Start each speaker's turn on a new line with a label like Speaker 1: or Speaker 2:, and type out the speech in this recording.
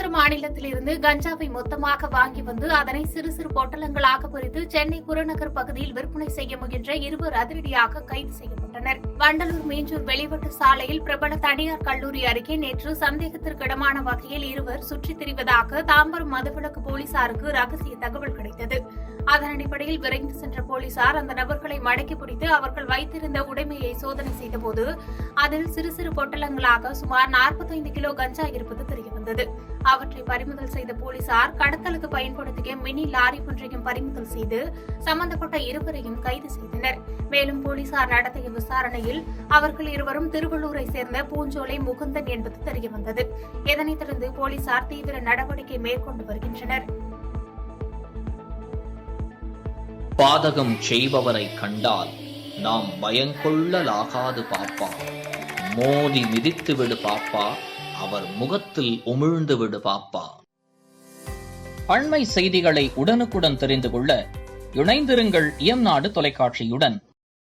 Speaker 1: ஆந்திர மாநிலத்திலிருந்து கஞ்சாவை மொத்தமாக வாங்கி வந்து அதனை சிறு சிறு பொட்டலங்களாக பிரித்து சென்னை புறநகர் பகுதியில் விற்பனை செய்ய முயன்ற இருவர் அதிரடியாக கைது செய்யப்பட்டனர். வண்டலூர் மீஞ்சூர் வெளிவட்ட சாலையில் பிரபல தனியார் கல்லூரி அருகே நேற்று சந்தேகத்திற்கிடமான வகையில் இருவர் சுற்றித் திரிவதாக தாம்பரம் மதுவிலக்கு போலீசாருக்கு ரகசிய தகவல் கிடைத்தது. அதன் அடிப்படையில் விரைந்து சென்ற போலீசார் அந்த நபர்களை மடக்கி பிடித்து அவர்கள் வைத்திருந்த உடைமையை சோதனை செய்தபோது அதில் சிறு சிறு பொட்டலங்களாக சுமார் 45 கிலோ கஞ்சா இருப்பது தெரியவந்தது. அவற்றை பறிமுதல் செய்த போலீசார் கடத்தலுக்கு பயன்படுத்திய மினி லாரி ஒன்றையும் பறிமுதல் செய்து சம்பந்தப்பட்ட இருவரையும் கைது செய்தனர். மேலும் போலீசார் நடத்திய விசாரணையில் அவர்கள் இருவரும் திருவள்ளூரை சேர்ந்த பூஞ்சோலை முகுந்தன் என்பது தெரியவந்தது. இதனைத் தொடர்ந்து போலீசார் தீவிர நடவடிக்கை மேற்கொண்டு வருகின்றனர்.
Speaker 2: பாதகம் செய்பவரை கண்டால் நாம் பயங்கொள்ளலாகாது பாப்பா. மோதி மிதித்து விடு பாப்பா, அவர் முகத்தில் உமிழ்ந்து விடு பாப்பா. அண்மை செய்திகளை உடனுக்குடன் தெரிந்து கொள்ள இணைந்திருங்கள் இயம்நாடு தொலைக்காட்சியுடன்.